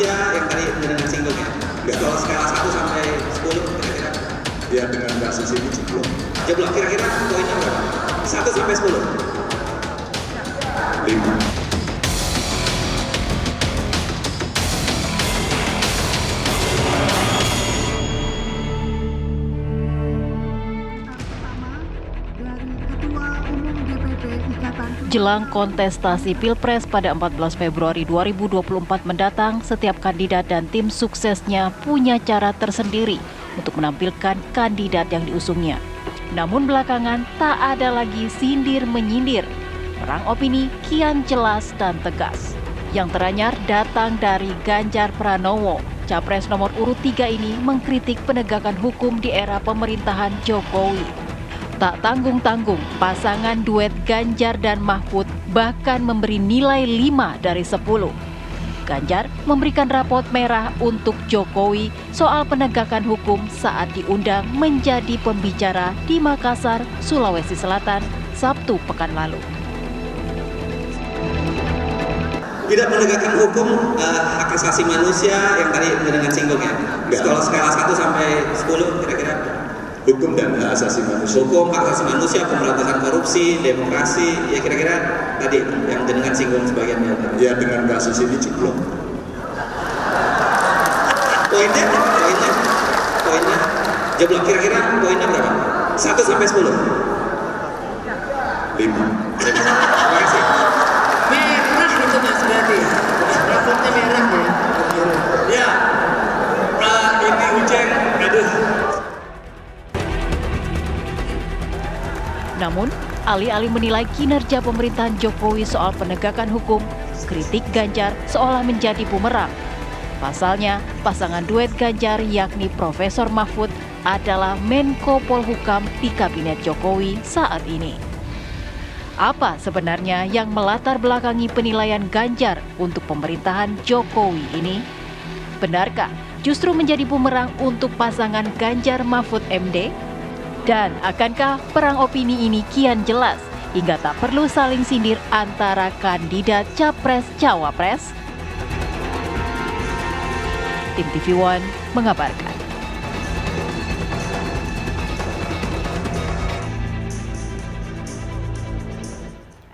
manusia yang tadi dengan singgung ya. Kalau skala 1 sampai 10 kira-kira. Ya dengan kasus ini jeblok. Jeblok kira-kira poinnya berapa? 1 sampai 10. 5. Jelang kontestasi Pilpres pada 14 Februari 2024 mendatang, setiap kandidat dan tim suksesnya punya cara tersendiri untuk menampilkan kandidat yang diusungnya. Namun belakangan tak ada lagi sindir-menyindir. Perang opini kian jelas dan tegas. Yang teranyar datang dari Ganjar Pranowo. Capres nomor urut 3 ini mengkritik penegakan hukum di era pemerintahan Jokowi. Tak tanggung-tanggung, pasangan duet Ganjar dan Mahfud bahkan memberi nilai 5 dari 10. Ganjar memberikan rapot merah untuk Jokowi soal penegakan hukum saat diundang menjadi pembicara di Makassar, Sulawesi Selatan, Sabtu pekan lalu. Tidak menegakkan hukum hak asasi manusia yang tadi dengan singgung ya. Kalau skala 1 sampai 10 kira-kira. Hukum dan hak asasi manusia. Hukum, hak asasi manusia, pemberantasan korupsi, demokrasi, ya kira-kira tadi yang dengan singgung sebagian tadi. Ya dengan kasus ini jeblok. Poinnya, jeblok kira-kira poinnya berapa? 1 sampai 10. 5. Terima kasih. Merah itu Mas berarti. Rapotnya merah ya. Ya, ini Ujeng, aduh. Namun, alih-alih menilai kinerja pemerintahan Jokowi soal penegakan hukum, kritik Ganjar seolah menjadi bumerang. Pasalnya, pasangan duet Ganjar yakni Profesor Mahfud adalah Menko Polhukam di Kabinet Jokowi saat ini. Apa sebenarnya yang melatar belakangi penilaian Ganjar untuk pemerintahan Jokowi ini? Benarkah justru menjadi bumerang untuk pasangan Ganjar Mahfud MD? Dan akankah perang opini ini kian jelas hingga tak perlu saling sindir antara kandidat Capres-Cawapres? Tim TV One mengabarkan.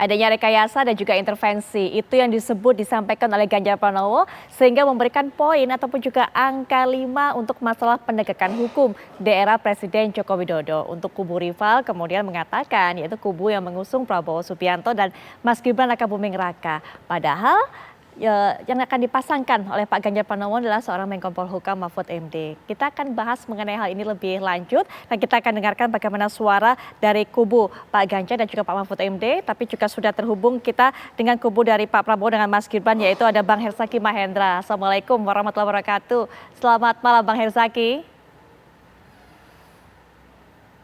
Adanya rekayasa dan juga intervensi, itu yang disampaikan oleh Ganjar Pranowo sehingga memberikan poin ataupun juga angka 5 untuk masalah penegakan hukum di era Presiden Joko Widodo. Untuk kubu rival kemudian mengatakan yaitu kubu yang mengusung Prabowo Subianto dan Mas Gibran Rakabuming Raka. Padahal yang akan dipasangkan oleh Pak Ganjar Pranowo adalah seorang Menko Polhukam Mahfud MD. Kita akan bahas mengenai hal ini lebih lanjut dan kita akan dengarkan bagaimana suara dari kubu Pak Ganjar dan juga Pak Mahfud MD, tapi juga sudah terhubung kita dengan kubu dari Pak Prabowo dengan Mas Gibran, yaitu ada Bang Herzaki Mahendra. Assalamualaikum warahmatullahi wabarakatuh. Selamat malam Bang Herzaki.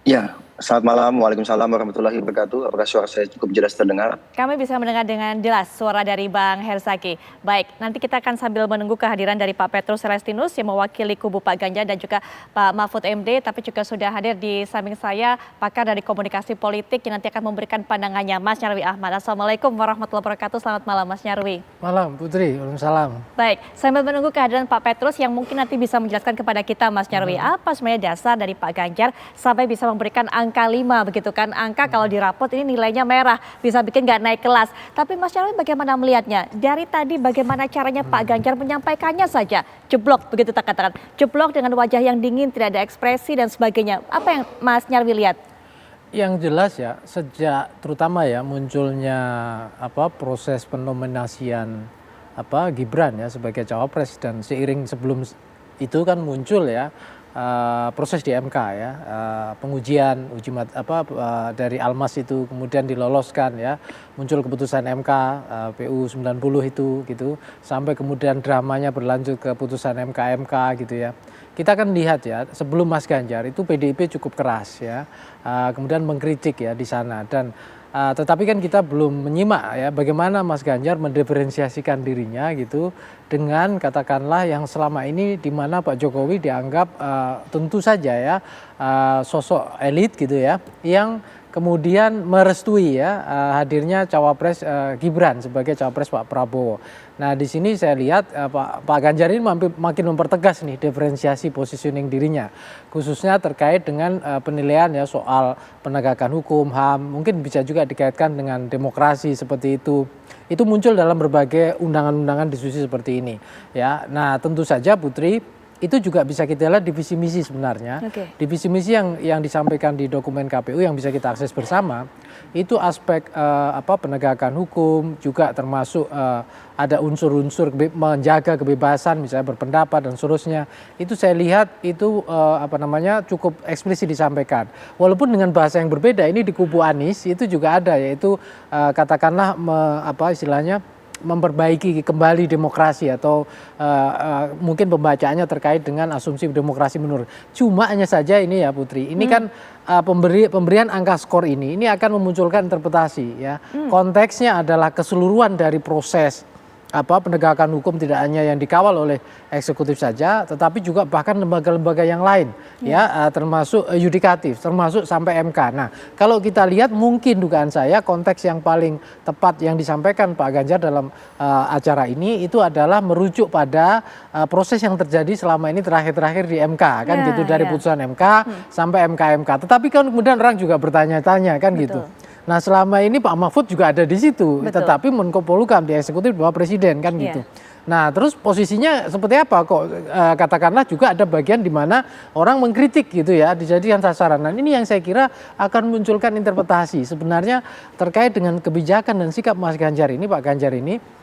Ya, selamat malam. Waalaikumsalam warahmatullahi wabarakatuh. Apakah suara saya cukup jelas terdengar? Kami bisa mendengar dengan jelas suara dari Bang Herzaki. Baik, nanti kita akan sambil menunggu kehadiran dari Pak Petrus Celestinus yang mewakili kubu Pak Ganjar dan juga Pak Mahfud MD, tapi juga sudah hadir di samping saya pakar dari komunikasi politik yang nanti akan memberikan pandangannya, Mas Nyarwi Ahmad. Assalamualaikum warahmatullahi wabarakatuh. Selamat malam Mas Nyarwi. Malam Putri, waalaikumsalam. Baik, sambil menunggu kehadiran Pak Petrus yang mungkin nanti bisa menjelaskan kepada kita Mas Nyarwi, apa sebenarnya dasar dari Pak Ganjar sampai bisa memberikan angka 5 begitu kan. Angka kalau di rapot ini nilainya merah, bisa bikin nggak naik kelas. Tapi Mas Nyarwi bagaimana melihatnya? Dari tadi bagaimana caranya Pak Ganjar menyampaikannya saja, jeblok begitu tak katakan. Jeblok dengan wajah yang dingin, tidak ada ekspresi dan sebagainya. Apa yang Mas Nyarwi lihat? Yang jelas ya, sejak terutama ya munculnya proses penominasian Gibran ya sebagai cawapres, dan seiring sebelum itu kan muncul ya proses di MK ya, pengujian dari Almas itu kemudian diloloskan ya, muncul keputusan MK PU 90 itu gitu, sampai kemudian dramanya berlanjut ke putusan MK gitu ya. Kita akan lihat ya, sebelum Mas Ganjar itu PDIP cukup keras ya, kemudian mengkritik ya di sana, dan tetapi kan kita belum menyimak ya bagaimana Mas Ganjar mendiferensiasikan dirinya gitu dengan katakanlah yang selama ini di mana Pak Jokowi dianggap tentu saja ya sosok elit gitu ya, yang kemudian merestui ya hadirnya cawapres Gibran sebagai cawapres Pak Prabowo. Nah di sini saya lihat Pak Ganjar ini makin mempertegas nih diferensiasi positioning dirinya, khususnya terkait dengan penilaian ya soal penegakan hukum, HAM, mungkin bisa juga dikaitkan dengan demokrasi seperti itu. Itu muncul dalam berbagai undangan-undangan diskusi seperti ini ya. Nah tentu saja Putri, itu juga bisa kita lihat di visi misi sebenarnya. Di visi misi yang disampaikan di dokumen KPU yang bisa kita akses bersama, itu aspek penegakan hukum juga termasuk ada unsur-unsur menjaga kebebasan misalnya berpendapat dan seterusnya. Itu saya lihat itu cukup eksplisit disampaikan. Walaupun dengan bahasa yang berbeda, ini di kubu Anies itu juga ada, yaitu katakanlah istilahnya memperbaiki kembali demokrasi atau mungkin pembacaannya terkait dengan asumsi demokrasi menurut. Cuma hanya saja ini ya Putri, ini kan pemberian angka skor ini akan memunculkan interpretasi ya. Konteksnya adalah keseluruhan dari proses penegakan hukum, tidak hanya yang dikawal oleh eksekutif saja, tetapi juga bahkan lembaga-lembaga yang lain ya, termasuk yudikatif, termasuk sampai MK. Nah, kalau kita lihat mungkin dugaan saya konteks yang paling tepat yang disampaikan Pak Ganjar dalam acara ini itu adalah merujuk pada proses yang terjadi selama ini terakhir-terakhir di MK kan gitu, dari putusan MK sampai MK. Tetapi kan kemudian orang juga bertanya-tanya kan gitu. Nah selama ini Pak Mahfud juga ada di situ, tetapi Menko Polhukam di eksekutif bawah presiden kan gitu. Nah terus posisinya seperti apa kok katakanlah juga ada bagian di mana orang mengkritik gitu ya, dijadikan sasaran. Nah ini yang saya kira akan munculkan interpretasi sebenarnya terkait dengan kebijakan dan sikap Mas Ganjar ini, Pak Ganjar ini.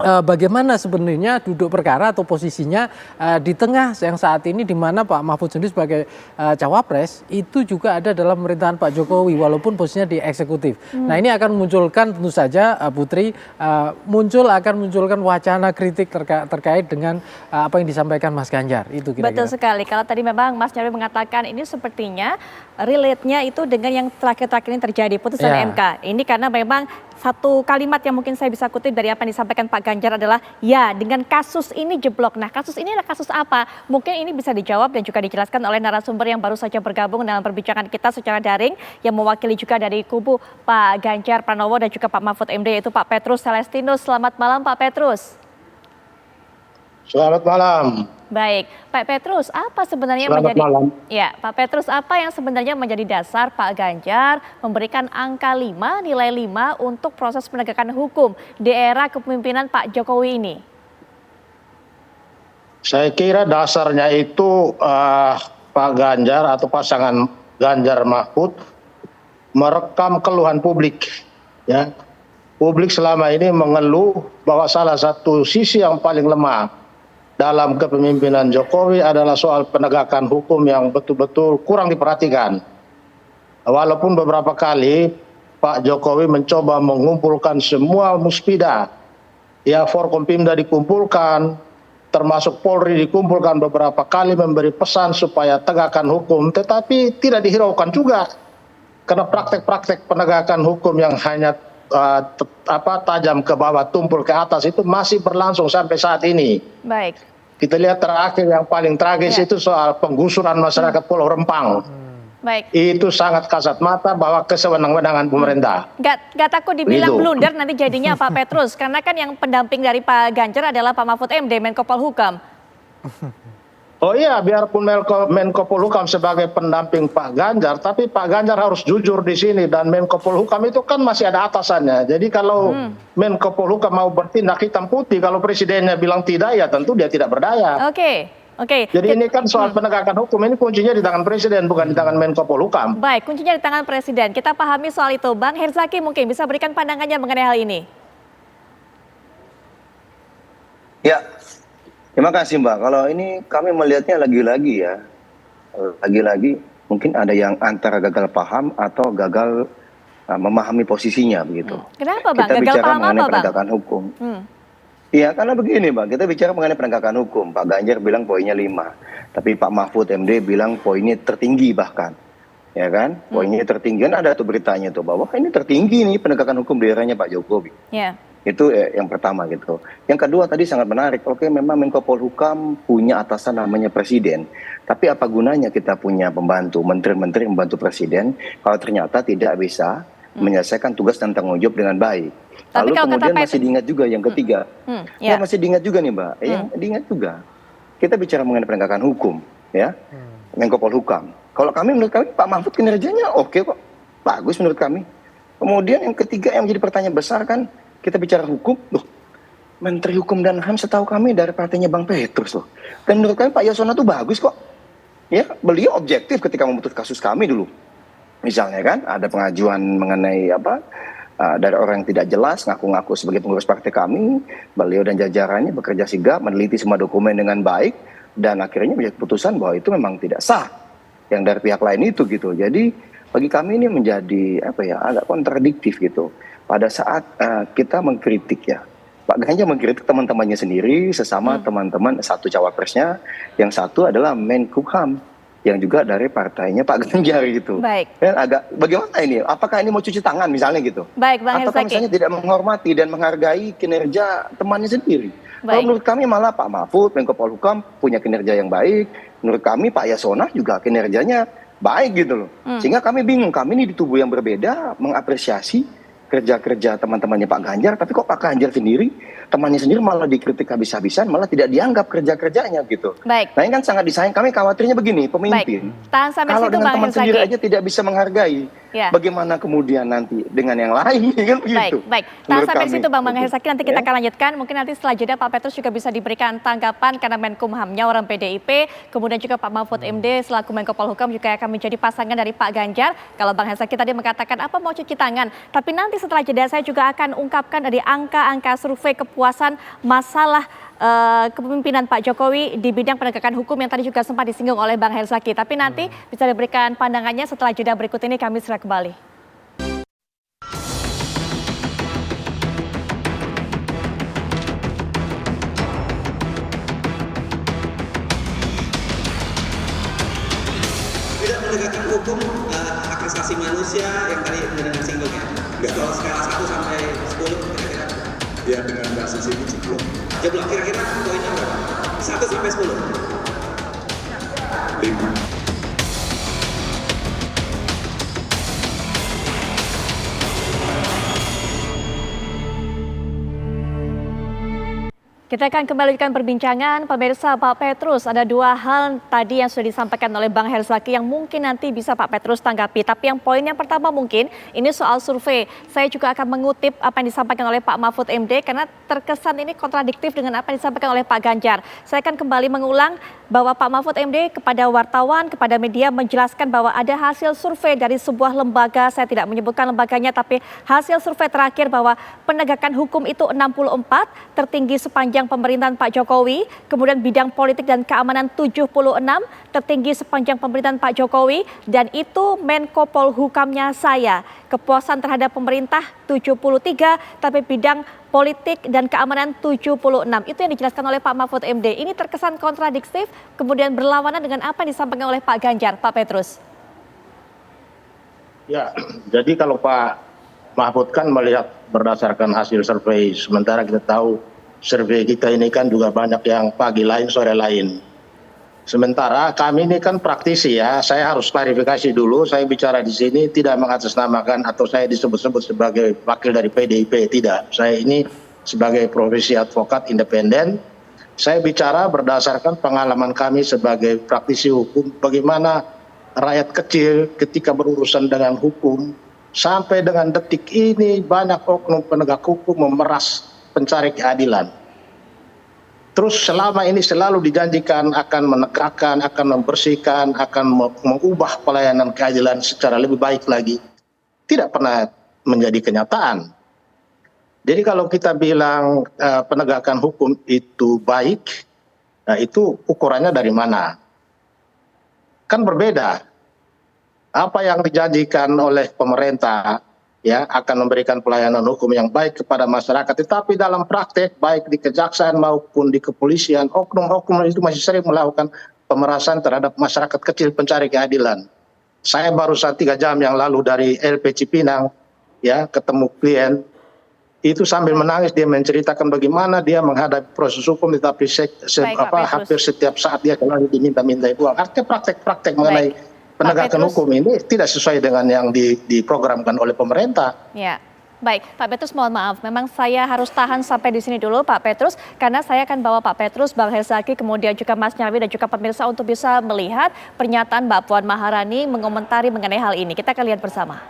Bagaimana sebenarnya duduk perkara atau posisinya di tengah yang saat ini di mana Pak Mahfud sendiri sebagai cawapres itu juga ada dalam pemerintahan Pak Jokowi walaupun posisinya di eksekutif. Nah ini akan memunculkan tentu saja Putri akan munculkan wacana kritik terkait dengan apa yang disampaikan Mas Ganjar itu kira-kira. Betul sekali. Kalau tadi memang Mas Nyarwi mengatakan ini sepertinya relate-nya itu dengan yang terakhir-terakhir ini terjadi putusan MK. Ini karena memang satu kalimat yang mungkin saya bisa kutip dari apa yang disampaikan Pak Ganjar adalah ya dengan kasus ini jeblok. Nah kasus ini adalah kasus apa? Mungkin ini bisa dijawab dan juga dijelaskan oleh narasumber yang baru saja bergabung dalam perbincangan kita secara daring yang mewakili juga dari kubu Pak Ganjar Pranowo dan juga Pak Mahfud MD yaitu Pak Petrus Celestinus. Selamat malam Pak Petrus. Selamat malam. Baik, Pak Petrus, apa sebenarnya Pak Petrus, apa yang sebenarnya menjadi dasar Pak Ganjar memberikan angka 5, nilai 5 untuk proses penegakan hukum di era kepemimpinan Pak Jokowi ini? Saya kira dasarnya itu Pak Ganjar atau pasangan Ganjar Mahfud merekam keluhan publik. Ya. Publik selama ini mengeluh bahwa salah satu sisi yang paling lemah dalam kepemimpinan Jokowi adalah soal penegakan hukum yang betul-betul kurang diperhatikan. Walaupun beberapa kali Pak Jokowi mencoba mengumpulkan semua muspida, ya Forkompimda dikumpulkan, termasuk Polri dikumpulkan beberapa kali memberi pesan supaya tegakkan hukum, tetapi tidak dihiraukan juga. Karena praktek-praktek penegakan hukum yang hanya tajam ke bawah, tumpul ke atas itu masih berlangsung sampai saat ini. Baik. Kita lihat terakhir yang paling tragis itu soal penggusuran masyarakat Pulau Rempang. Baik. Itu sangat kasat mata bahwa kesewenang-wenangan pemerintah. Gak takut dibilang blunder nanti jadinya Pak Petrus, karena kan yang pendamping dari Pak Ganjar adalah Pak Mahfud MD, Menko Polhukam. Oh iya, biarpun Menko Polhukam sebagai pendamping Pak Ganjar, tapi Pak Ganjar harus jujur di sini dan Menko Polhukam itu kan masih ada atasannya. Jadi kalau Menko Polhukam mau bertindak hitam putih, kalau presidennya bilang tidak, ya tentu dia tidak berdaya. Oke. Jadi ini kan soal penegakan hukum, ini kuncinya di tangan presiden, bukan di tangan Menko Polhukam. Baik, kuncinya di tangan presiden. Kita pahami soal itu. Bang Herzaki mungkin bisa berikan pandangannya mengenai hal ini. Ya. Terima kasih Mbak. Kalau ini kami melihatnya lagi-lagi ya, lagi-lagi mungkin ada yang antara gagal paham atau gagal memahami posisinya begitu. Kenapa Bang? Kita Gagal bicara paham mengenai apa Bang? penegakan hukum. Iya karena begini Mbak, kita bicara mengenai penegakan hukum. Pak Ganjar bilang poinnya 5, tapi Pak Mahfud MD bilang poinnya tertinggi bahkan. Ya kan, poinnya tertinggi kan ada tuh beritanya tuh bahwa ini tertinggi nih penegakan hukum di eranya Pak Jokowi. Yeah. Itu yang pertama gitu. Yang kedua tadi sangat menarik. Oke, memang Menko Polhukam punya atasan namanya Presiden. Tapi apa gunanya kita punya pembantu, menteri-menteri membantu Presiden kalau ternyata tidak bisa menyelesaikan tugas dan tanggung jawab dengan baik. Tapi Lalu kalau kata kemudian Pak masih diingat juga yang ketiga. ya. Masih diingat juga nih Mbak. Yang diingat juga. Kita bicara mengenai penegakan hukum, ya. Menko Polhukam. Kalau menurut kami Pak Mahfud kinerjanya oke kok. Bagus menurut kami. Kemudian yang ketiga yang menjadi pertanyaan besar kan, kita bicara hukum, loh, Menteri Hukum dan HAM setahu kami dari partainya Bang Petrus loh. Dan menurut kami Pak Yasona tuh bagus kok. Ya, beliau objektif ketika memutus kasus kami dulu. Misalnya kan, ada pengajuan mengenai dari orang yang tidak jelas, ngaku-ngaku sebagai pengurus partai kami, beliau dan jajarannya bekerja sigap, meneliti semua dokumen dengan baik, dan akhirnya menjadi keputusan bahwa itu memang tidak sah. Yang dari pihak lain itu gitu. Jadi bagi kami ini menjadi agak kontradiktif gitu. Pada saat kita mengkritik ya, Pak Ganjar mengkritik teman-temannya sendiri, sesama teman-teman satu cawapresnya, yang satu adalah Menkumham, yang juga dari partainya Pak Ganjar gitu. Baik. Dan bagaimana ini? Apakah ini mau cuci tangan misalnya gitu? Baik, Bang Ataukah Herzaki. misalnya tidak menghormati dan menghargai kinerja temannya sendiri? Kalau Baik. menurut kami malah Pak Mahfud, Menko Polhukam punya kinerja yang baik. Menurut kami Pak Yasona juga kinerjanya baik gitu loh. Sehingga kami bingung, kami ini di tubuh yang berbeda mengapresiasi kerja-kerja teman-temannya Pak Ganjar, tapi kok Pak Ganjar sendiri, temannya sendiri malah dikritik habis-habisan, malah tidak dianggap kerja-kerjanya gitu. Baik. Nah ini kan sangat disayang, kami khawatirnya begini, pemimpin. Baik. Tahan sampai Kalau situ, dengan Bang teman sendiri Herzaki. aja tidak bisa menghargai, Ya. bagaimana kemudian nanti dengan yang lain kan begitu. Baik. Tahan Menurut sampai kami. situ Bang Herzaki, nanti kita Ya. akan lanjutkan. Mungkin nanti setelah jeda Pak Petrus juga bisa diberikan tanggapan karena Menkumhamnya orang PDIP, kemudian juga Pak Mahfud MD selaku Menko Polhukam juga akan menjadi pasangan dari Pak Ganjar. Kalau Bang Herzaki tadi mengatakan apa mau cuci tangan, tapi nanti setelah jeda saya juga akan ungkapkan dari angka-angka survei kepuasan masalah kepemimpinan Pak Jokowi di bidang penegakan hukum yang tadi juga sempat disinggung oleh Bang Herzaki. Tapi nanti bisa diberikan pandangannya setelah jeda berikut ini, kami segera kembali. Tidak menegakkan hukum hak asasi manusia yang tadi dengan singgung ya. Kalau skala 1 sampai 10 kira-kira. Ya dengan kasus ini jeblok. Jeblok kira-kira poinnya berapa? 1 sampai 10. 5. Kita akan kembalikan perbincangan, pemirsa. Pak Petrus, ada dua hal tadi yang sudah disampaikan oleh Bang Herzaki yang mungkin nanti bisa Pak Petrus tanggapi. Tapi yang poin yang pertama mungkin ini soal survei. Saya juga akan mengutip apa yang disampaikan oleh Pak Mahfud MD karena terkesan ini kontradiktif dengan apa yang disampaikan oleh Pak Ganjar. Saya akan kembali mengulang bahwa Pak Mahfud MD kepada wartawan, kepada media menjelaskan bahwa ada hasil survei dari sebuah lembaga, saya tidak menyebutkan lembaganya, tapi hasil survei terakhir bahwa penegakan hukum itu 64, tertinggi sepanjang pemerintahan Pak Jokowi, kemudian bidang politik dan keamanan 76, tertinggi sepanjang pemerintahan Pak Jokowi, dan itu Menko Polhukamnya saya. Kepuasan terhadap pemerintah 73, tapi bidang politik dan keamanan 76. Itu yang dijelaskan oleh Pak Mahfud MD. Ini terkesan kontradiktif, kemudian berlawanan dengan apa yang disampaikan oleh Pak Ganjar. Pak Petrus. Ya, jadi kalau Pak Mahfud kan melihat berdasarkan hasil survei, sementara kita tahu survei kita ini kan juga banyak yang pagi lain, sore lain. Sementara kami ini kan praktisi ya, saya harus klarifikasi dulu, saya bicara di sini tidak mengatasnamakan atau saya disebut-sebut sebagai wakil dari PDIP, tidak. Saya ini sebagai profesi advokat independen, saya bicara berdasarkan pengalaman kami sebagai praktisi hukum, bagaimana rakyat kecil ketika berurusan dengan hukum, sampai dengan detik ini banyak oknum penegak hukum memeras pencari keadilan. Terus selama ini selalu dijanjikan akan menegakkan, akan membersihkan, akan mengubah pelayanan keadilan secara lebih baik lagi. Tidak pernah menjadi kenyataan. Jadi kalau kita bilang penegakan hukum itu baik, nah itu ukurannya dari mana? Kan berbeda. Apa yang dijanjikan oleh pemerintah ya akan memberikan pelayanan hukum yang baik kepada masyarakat, tetapi dalam praktek baik di kejaksaan maupun di kepolisian, oknum-oknum itu masih sering melakukan pemerasan terhadap masyarakat kecil pencari keadilan. Saya baru 3 jam yang lalu dari LP Cipinang ya ketemu klien, itu sambil menangis dia menceritakan bagaimana dia menghadapi proses hukum, tetapi Baik, Pak Petrus. hampir setiap saat dia selalu diminta-minta uang. Artinya praktek-praktek mengenai penegakan Petrus. hukum ini tidak sesuai dengan yang diprogramkan oleh pemerintah. Ya, baik Pak Petrus, mohon maaf, memang saya harus tahan sampai di sini dulu Pak Petrus, karena saya akan bawa Pak Petrus, Bang Herzaki, kemudian juga Mas Nyarwi dan juga pemirsa untuk bisa melihat pernyataan Mbak Puan Maharani mengomentari mengenai hal ini. Kita akan lihat bersama.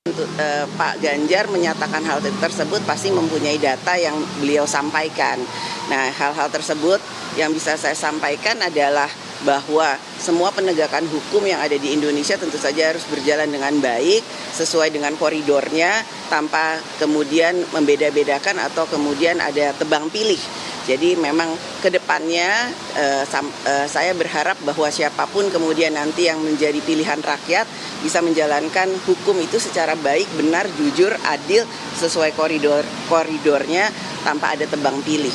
Untuk Pak Ganjar menyatakan hal tersebut pasti mempunyai data yang beliau sampaikan. Nah, hal-hal tersebut yang bisa saya sampaikan adalah bahwa semua penegakan hukum yang ada di Indonesia tentu saja harus berjalan dengan baik, sesuai dengan koridornya, tanpa kemudian membeda-bedakan atau kemudian ada tebang pilih. Jadi memang ke depannya saya berharap bahwa siapapun kemudian nanti yang menjadi pilihan rakyat bisa menjalankan hukum itu secara baik, benar, jujur, adil, sesuai koridornya tanpa ada tebang pilih.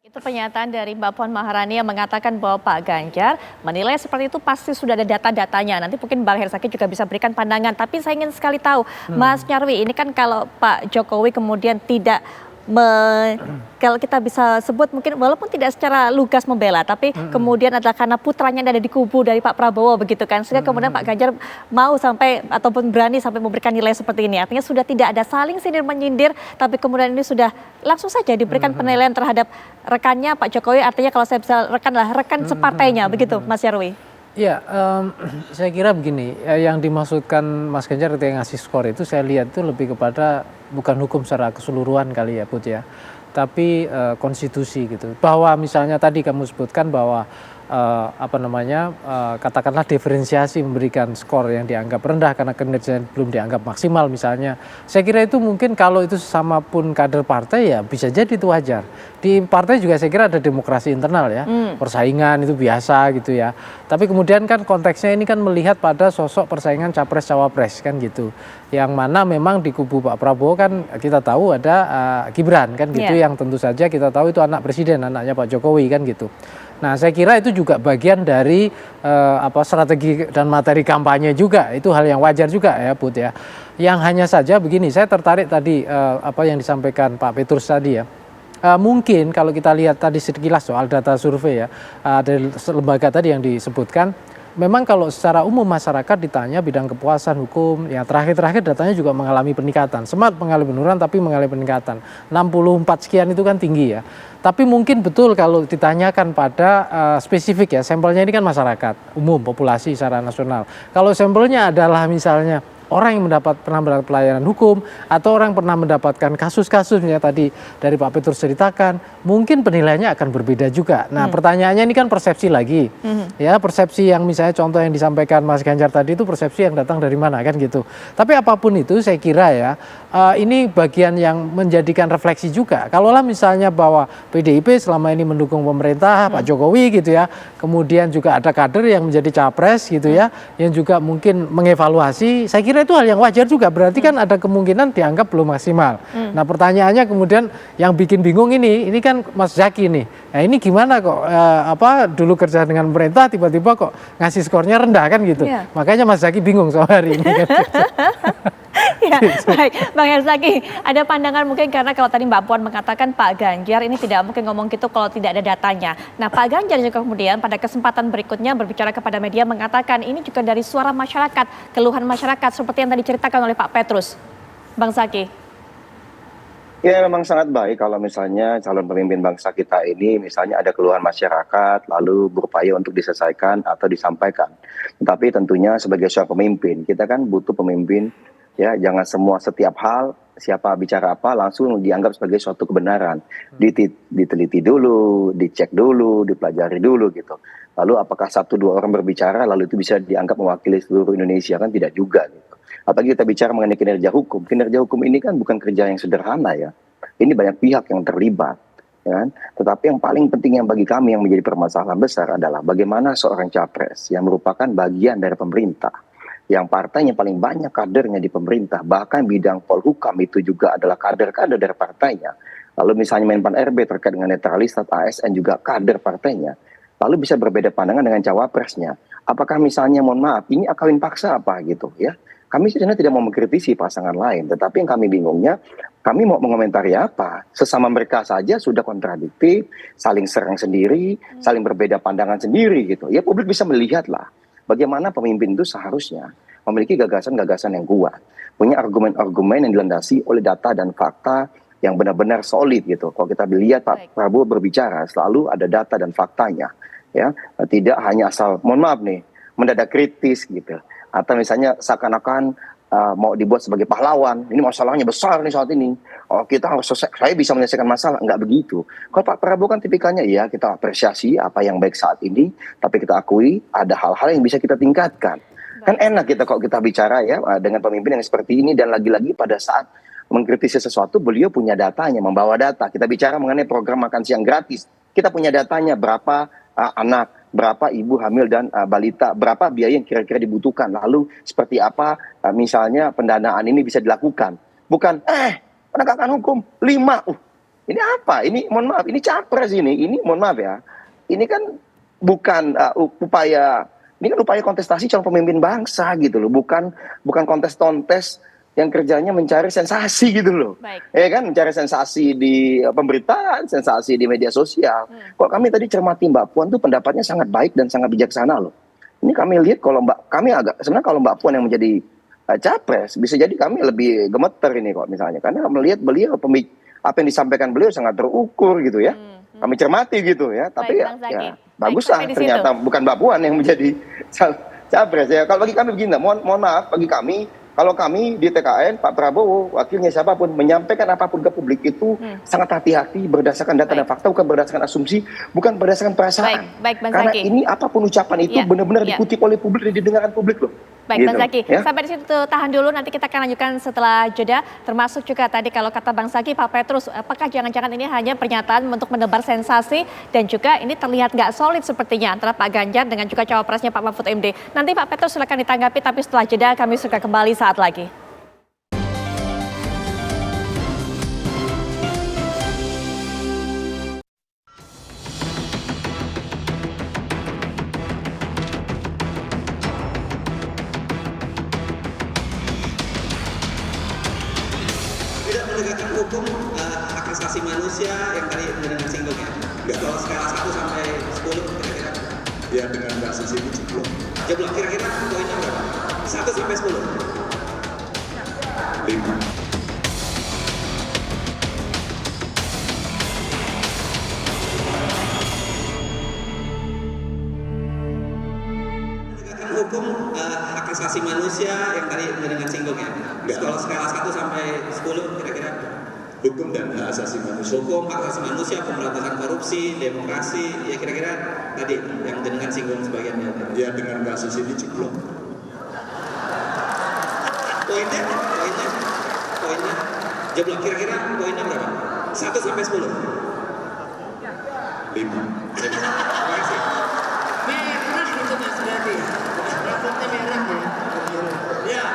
Itu pernyataan dari Mbak Puan Maharani yang mengatakan bahwa Pak Ganjar menilai seperti itu pasti sudah ada data-datanya. Nanti mungkin Bang Herzaki juga bisa berikan pandangan. Tapi saya ingin sekali tahu, Mas Nyarwi, ini kan kalau Pak Jokowi kemudian tidak kalau kita bisa sebut mungkin walaupun tidak secara lugas membela, tapi kemudian adalah karena putranya ada di kubu dari Pak Prabowo begitu kan, sehingga kemudian Pak Ganjar mau sampai ataupun berani sampai memberikan nilai seperti ini. Artinya sudah tidak ada saling sindir menyindir, tapi kemudian ini sudah langsung saja diberikan penilaian terhadap rekannya Pak Jokowi. Artinya kalau saya bisa rekan separtainya begitu, Mas Nyarwi. Ya, saya kira begini, yang dimaksudkan Mas Ganjar ketika ngasih skor itu saya lihat itu lebih kepada bukan hukum secara keseluruhan kali ya Put ya, tapi konstitusi gitu. Bahwa misalnya tadi kamu sebutkan bahwa katakanlah diferensiasi memberikan skor yang dianggap rendah karena kinerja belum dianggap maksimal misalnya. Saya kira itu mungkin kalau itu sesama pun kader partai ya bisa jadi itu wajar. Di partai juga saya kira ada demokrasi internal ya, persaingan itu biasa gitu ya. Tapi kemudian kan konteksnya ini kan melihat pada sosok persaingan capres-cawapres kan gitu. Yang mana memang di kubu Pak Prabowo kan kita tahu ada Gibran kan gitu, yang tentu saja kita tahu itu anak presiden, anaknya Pak Jokowi kan gitu. Nah, saya kira itu juga bagian dari strategi dan materi kampanye juga. Itu hal yang wajar juga ya, Put ya. Yang hanya saja begini, saya tertarik tadi apa yang disampaikan Pak Petrus tadi ya. Mungkin kalau kita lihat tadi sekilas soal data survei ya, dari lembaga tadi yang disebutkan, memang kalau secara umum masyarakat ditanya bidang kepuasan hukum, ya terakhir-terakhir datanya juga mengalami peningkatan. Sempat mengalami penurunan tapi mengalami peningkatan. 64 sekian itu kan tinggi ya. Tapi mungkin betul kalau ditanyakan pada spesifik ya, sampelnya ini kan masyarakat umum, populasi secara nasional. Kalau sampelnya adalah misalnya orang yang pernah mendapat pelayanan hukum atau orang pernah mendapatkan kasus-kasus yang tadi dari Pak Petrus ceritakan, mungkin penilaiannya akan berbeda juga. Nah, pertanyaannya ini kan persepsi lagi. Ya, persepsi yang misalnya contoh yang disampaikan Mas Ganjar tadi itu persepsi yang datang dari mana kan gitu. Tapi apapun itu saya kira ya, ini bagian yang menjadikan refleksi juga. Kalaulah misalnya bahwa PDIP selama ini mendukung pemerintah, Pak Jokowi gitu ya, kemudian juga ada kader yang menjadi capres gitu ya, yang juga mungkin mengevaluasi, saya kira itu hal yang wajar juga, berarti kan ada kemungkinan dianggap belum maksimal. Nah, pertanyaannya kemudian yang bikin bingung ini kan Mas Zaki nih. Nah, ini gimana kok dulu kerja dengan pemerintah tiba-tiba kok ngasih skornya rendah kan gitu. Makanya Mas Zaki bingung soal hari ini kan. Ya, baik, Bang Herzaki, ada pandangan mungkin karena kalau tadi Mbak Puan mengatakan Pak Ganjar ini tidak mungkin ngomong gitu kalau tidak ada datanya. Nah, Pak Ganjar juga kemudian pada kesempatan berikutnya berbicara kepada media mengatakan ini juga dari suara masyarakat, keluhan masyarakat seperti yang tadi diceritakan oleh Pak Petrus. Bang Zaki. Ya, memang sangat baik kalau misalnya calon pemimpin bangsa kita ini misalnya ada keluhan masyarakat lalu berupaya untuk diselesaikan atau disampaikan. Tetapi tentunya sebagai seorang pemimpin, kita kan butuh pemimpin. Ya, jangan semua setiap hal siapa bicara apa langsung dianggap sebagai suatu kebenaran. Diteliti dulu, dicek dulu, dipelajari dulu gitu. Lalu apakah 1-2 orang berbicara lalu itu bisa dianggap mewakili seluruh Indonesia, kan tidak juga gitu. Apalagi kita bicara mengenai kinerja hukum. Kinerja hukum ini kan bukan kerja yang sederhana ya. Ini banyak pihak yang terlibat. Ya kan? Tetapi yang paling penting yang bagi kami yang menjadi permasalahan besar adalah bagaimana seorang capres yang merupakan bagian dari pemerintah, yang partainya paling banyak kadernya di pemerintah, bahkan bidang Polhukam itu juga adalah kader-kader dari partainya. Lalu misalnya Menpan RB terkait dengan netralitas ASN juga kader partainya. Lalu bisa berbeda pandangan dengan cawapresnya. Apakah misalnya, mohon maaf, ini kawin paksa apa gitu ya? kami sebenarnya tidak mau mengkritisi pasangan lain, tetapi yang kami bingungnya, kami mau mengomentari apa? Sesama mereka saja sudah kontradiktif, saling serang sendiri, saling berbeda pandangan sendiri gitu. Ya publik bisa melihat lah bagaimana pemimpin itu seharusnya memiliki gagasan-gagasan yang kuat, punya argumen-argumen yang dilandasi oleh data dan fakta yang benar-benar solid gitu. Kalau kita lihat Pak Prabowo berbicara selalu ada data dan faktanya, ya, tidak hanya asal mohon maaf nih mendadak kritis gitu. Atau misalnya seakan-akan mau dibuat sebagai pahlawan, ini masalahnya besar nih saat ini, oh kita harus selesai, saya bisa menyelesaikan masalah, nggak begitu. Kalau Pak Prabowo kan tipikalnya, ya kita apresiasi apa yang baik saat ini, tapi kita akui ada hal-hal yang bisa kita tingkatkan. Kan enak kita kalau kita bicara ya dengan pemimpin yang seperti ini, dan lagi-lagi pada saat mengkritisi sesuatu, beliau punya datanya, membawa data. Kita bicara mengenai program makan siang gratis, kita punya datanya berapa anak, berapa ibu hamil dan balita, berapa biaya yang kira-kira dibutuhkan, lalu seperti apa misalnya pendanaan ini bisa dilakukan. Bukan penegakan hukum 5, ini apa? Ini mohon maaf, ini capres ini mohon maaf ya, ini kan bukan upaya, ini kan upaya kontestasi calon pemimpin bangsa gitu loh, bukan kontes yang kerjanya mencari sensasi gitu loh. Ya kan, mencari sensasi di pemberitaan, sensasi di media sosial. Kalau kami tadi cermati Mbak Puan tuh pendapatnya sangat baik dan sangat bijaksana loh. Ini kami lihat kalau sebenarnya kalau Mbak Puan yang menjadi capres, bisa jadi kami lebih gemeter ini kok misalnya. Karena melihat beliau, apa yang disampaikan beliau sangat terukur gitu ya. Kami cermati gitu ya. Tapi ya baguslah ternyata bukan Mbak Puan yang menjadi capres ya. Kalau bagi kami begini, mohon maaf bagi kami, kalau kami di TKN, Pak Prabowo, wakilnya siapapun, menyampaikan apapun ke publik itu sangat hati-hati berdasarkan data dan fakta, bukan berdasarkan asumsi, bukan berdasarkan perasaan. Baik, Bang Karena Zaky. ini apapun ucapan itu benar-benar dikutip oleh publik dan didengarkan publik loh. Baik, gitu, Bang Zaky, ya? sampai di situ tahan dulu, nanti kita akan lanjutkan setelah jeda. Termasuk juga tadi kalau kata Bang Zaky, Pak Petrus, apakah jangan-jangan ini hanya pernyataan untuk menebar sensasi dan juga ini terlihat nggak solid sepertinya antara Pak Ganjar dengan juga cawapresnya Pak Mahfud MD. Nanti Pak Petrus silakan ditanggapi, tapi setelah jeda kami suka kembali saat lagi. Menegakkan hukum hak asasi manusia yang tadi dengan singgung ya. Kalau skala 1 sampai 10 kira-kira. Ya dengan kasus ini jeblok. Jeblok kira-kira poinnya berapa? 1 sampai 10. 5. Menegakkan hukum hak asasi manusia yang tadi dengan singgung ya. Kalau skala 1 sampai 10 kira-kira. Hukum dan hak asasi manusia. Hukum, hak asasi manusia, pemberantasan korupsi, demokrasi, ya kira-kira tadi yang dengan singgung sebagiannya. Ya dengan kasus ini jeblok. Poinnya, jeblok kira-kira poinnya berapa? 1 sampai 10. 5. Terima kasih. Merah itu Mas berarti ya. Rapotnya merah ya. Ya,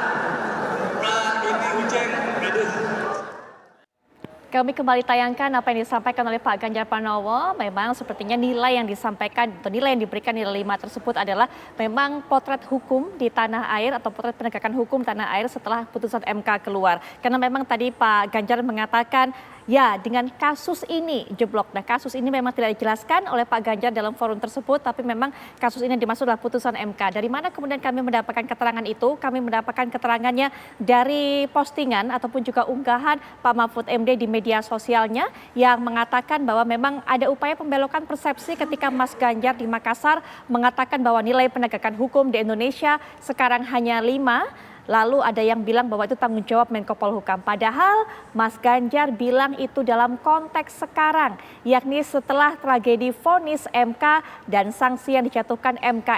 ini Ujeng, aduh. Kami kembali tayangkan apa yang disampaikan oleh Pak Ganjar Pranowo. Memang sepertinya nilai yang disampaikan atau nilai yang diberikan nilai 5 tersebut adalah memang potret hukum di tanah air atau potret penegakan hukum tanah air setelah putusan MK keluar. Karena memang tadi Pak Ganjar mengatakan ya dengan kasus ini jeblok. Nah kasus ini memang tidak dijelaskan oleh Pak Ganjar dalam forum tersebut, tapi memang kasus ini dimaksud adalah putusan MK. Dari mana kemudian kami mendapatkan keterangan itu? Kami mendapatkan keterangannya dari postingan ataupun juga unggahan Pak Mahfud MD di media sosialnya yang mengatakan bahwa memang ada upaya pembelokan persepsi ketika Mas Ganjar di Makassar mengatakan bahwa nilai penegakan hukum di Indonesia sekarang hanya 5. Lalu ada yang bilang bahwa itu tanggung jawab Menko Polhukam. Padahal Mas Ganjar bilang itu dalam konteks sekarang, yakni setelah tragedi vonis MK dan sanksi yang dijatuhkan MK.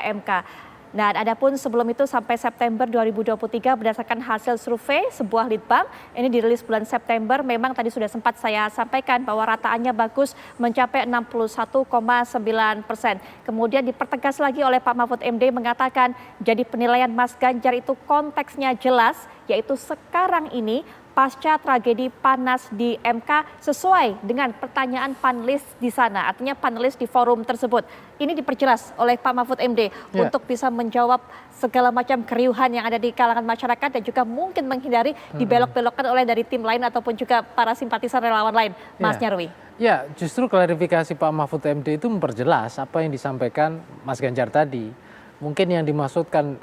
Nah, adapun sebelum itu sampai September 2023 berdasarkan hasil survei sebuah litbang, ini dirilis bulan September, memang tadi sudah sempat saya sampaikan bahwa rataannya bagus mencapai 61,9%. Kemudian dipertegas lagi oleh Pak Mahfud MD mengatakan jadi penilaian Mas Ganjar itu konteksnya jelas, yaitu sekarang ini pasca tragedi panas di MK sesuai dengan pertanyaan panelis di sana. Artinya panelis di forum tersebut. Ini diperjelas oleh Pak Mahfud MD untuk bisa menjawab segala macam keriuhan yang ada di kalangan masyarakat dan juga mungkin menghindari dibelok-belokkan oleh dari tim lain ataupun juga para simpatisan relawan lain. Mas Nyarwi. Ya, justru klarifikasi Pak Mahfud MD itu memperjelas apa yang disampaikan Mas Ganjar tadi. Mungkin yang dimaksudkan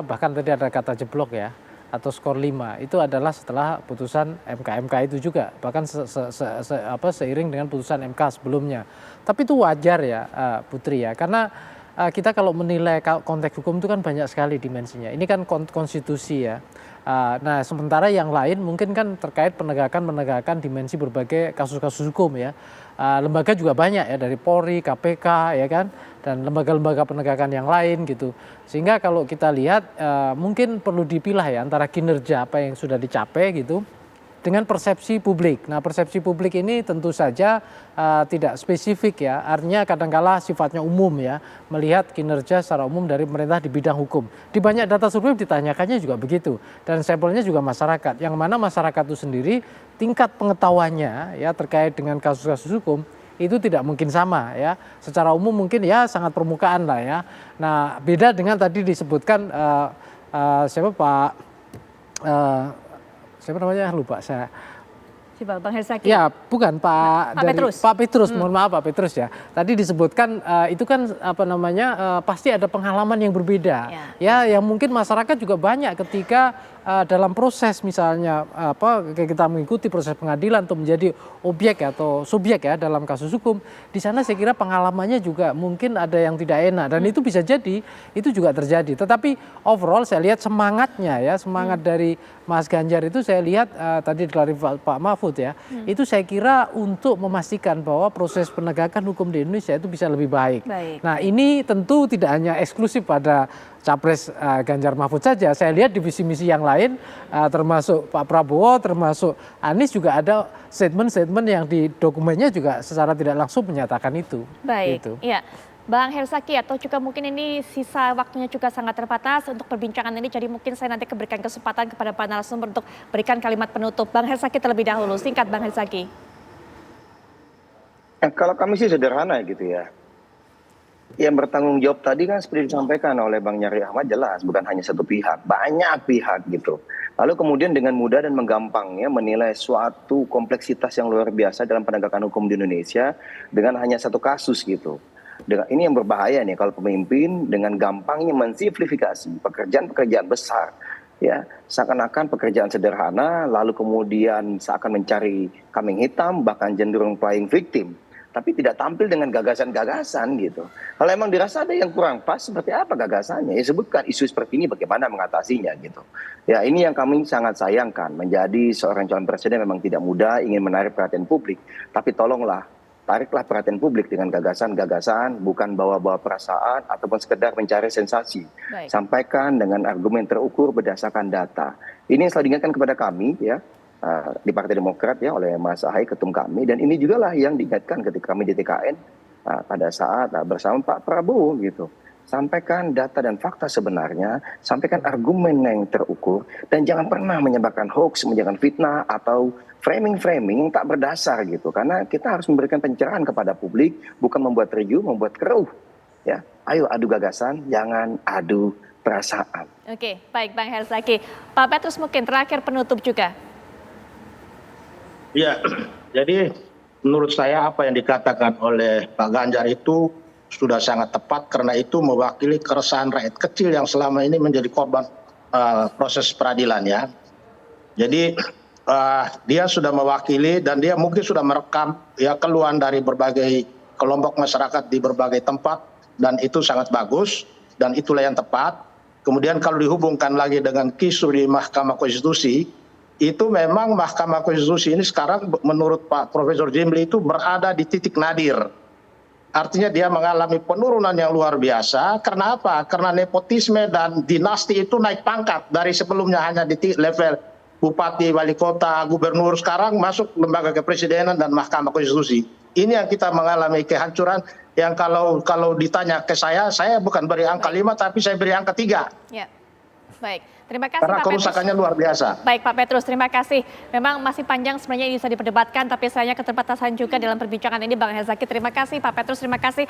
bahkan tadi ada kata jeblok ya, atau skor 5 itu adalah setelah putusan MK itu juga, bahkan seiring dengan putusan MK sebelumnya. Tapi itu wajar ya Putri ya, karena kita kalau menilai konteks hukum itu kan banyak sekali dimensinya. Ini kan konstitusi ya. Nah sementara yang lain mungkin kan terkait penegakan dimensi berbagai kasus-kasus hukum ya. Lembaga juga banyak ya, dari Polri, KPK ya kan, dan lembaga-lembaga penegakan yang lain gitu. Sehingga kalau kita lihat mungkin perlu dipilah ya antara kinerja apa yang sudah dicapai gitu dengan persepsi publik. Nah persepsi publik ini tentu saja tidak spesifik ya, artinya kadangkala sifatnya umum ya, melihat kinerja secara umum dari pemerintah di bidang hukum. Di banyak data survei ditanyakannya juga begitu, dan sampelnya juga masyarakat, yang mana masyarakat itu sendiri tingkat pengetahuannya ya terkait dengan kasus-kasus hukum itu tidak mungkin sama ya, secara umum mungkin ya sangat permukaan lah ya. Nah beda dengan tadi disebutkan siapa namanya lupa saya. Coba Bang Herzaki. Ya bukan Pak Petrus. Pak Petrus, mohon maaf Pak Petrus ya. Tadi disebutkan itu kan pasti ada pengalaman yang berbeda. Ya yang mungkin masyarakat juga banyak ketika dalam proses misalnya kita mengikuti proses pengadilan untuk menjadi objek atau subjek ya dalam kasus hukum. Di sana saya kira pengalamannya juga mungkin ada yang tidak enak, dan itu bisa jadi itu juga terjadi. Tetapi overall saya lihat semangatnya ya, semangat dari Mas Ganjar itu saya lihat tadi klarifikasi Pak Mahfud ya, itu saya kira untuk memastikan bahwa proses penegakan hukum di Indonesia itu bisa lebih baik. Nah ini tentu tidak hanya eksklusif pada Capres Ganjar Mahfud saja. Saya lihat di visi-misi yang lain termasuk Pak Prabowo, termasuk Anies juga ada statement-statement yang di dokumennya juga secara tidak langsung menyatakan itu. Baik, gitu. Iya. Bang Herzaki, atau juga mungkin ini sisa waktunya juga sangat terbatas untuk perbincangan ini, jadi mungkin saya nanti berikan kesempatan kepada Pak narasumber untuk berikan kalimat penutup. Bang Herzaki terlebih dahulu, singkat Bang Herzaki. Kalau kami sih sederhana gitu ya. Yang bertanggung jawab tadi kan seperti disampaikan oleh Bang Nyarwi Ahmad jelas, bukan hanya satu pihak, banyak pihak gitu. Lalu kemudian dengan mudah dan menggampangnya menilai suatu kompleksitas yang luar biasa dalam penegakan hukum di Indonesia dengan hanya satu kasus gitu. Ini yang berbahaya nih kalau pemimpin dengan gampangnya mensimplifikasi pekerjaan-pekerjaan besar. Ya, seakan-akan pekerjaan sederhana, lalu kemudian seakan mencari kambing hitam, bahkan cenderung playing victim. Tapi tidak tampil dengan gagasan-gagasan gitu. Kalau emang dirasa ada yang kurang pas, seperti apa gagasannya? Ya sebutkan isu seperti ini bagaimana mengatasinya gitu. Ya ini yang kami sangat sayangkan. Menjadi seorang calon presiden memang tidak mudah, ingin menarik perhatian publik. Tapi tolonglah, tariklah perhatian publik dengan gagasan-gagasan, bukan bawa-bawa perasaan ataupun sekedar mencari sensasi. Sampaikan dengan argumen terukur berdasarkan data. Ini yang selalu diingatkan kepada kami ya. Di Partai Demokrat ya oleh Mas Ahaye ketum kami, dan ini juga lah yang diingatkan ketika kami di TKN pada saat bersama Pak Prabowo gitu. Sampaikan data dan fakta sebenarnya, sampaikan argumen yang terukur, dan jangan pernah menyebarkan hoax, menyebarkan fitnah atau framing-framing yang tak berdasar gitu. Karena kita harus memberikan pencerahan kepada publik, bukan membuat riuh, membuat keruh. Ya, ayo adu gagasan, jangan adu perasaan. Oke, baik Bang Herzaki. Pak Petrus mungkin terakhir penutup juga. Ya, jadi menurut saya apa yang dikatakan oleh Pak Ganjar itu sudah sangat tepat, karena itu mewakili keresahan rakyat kecil yang selama ini menjadi korban proses peradilan ya. Jadi dia sudah mewakili dan dia mungkin sudah merekam ya keluhan dari berbagai kelompok masyarakat di berbagai tempat, dan itu sangat bagus dan itulah yang tepat. Kemudian kalau dihubungkan lagi dengan kisru di Mahkamah Konstitusi, itu memang Mahkamah Konstitusi ini sekarang menurut Pak Profesor Jimli itu berada di titik nadir. Artinya dia mengalami penurunan yang luar biasa. Karena apa? Karena nepotisme dan dinasti itu naik pangkat dari sebelumnya hanya di level bupati, wali kota, gubernur, sekarang masuk lembaga kepresidenan dan Mahkamah Konstitusi. Ini yang kita mengalami kehancuran yang kalau ditanya ke saya bukan beri angka 5 tapi saya beri angka 3. Baik, terima kasih Karena Pak kerusakannya Petrus. luar biasa. Baik Pak Petrus, terima kasih. Memang masih panjang sebenarnya ini bisa diperdebatkan, tapi sayangnya keterbatasan juga dalam perbincangan ini Bang Herzaki. Terima kasih Pak Petrus, terima kasih.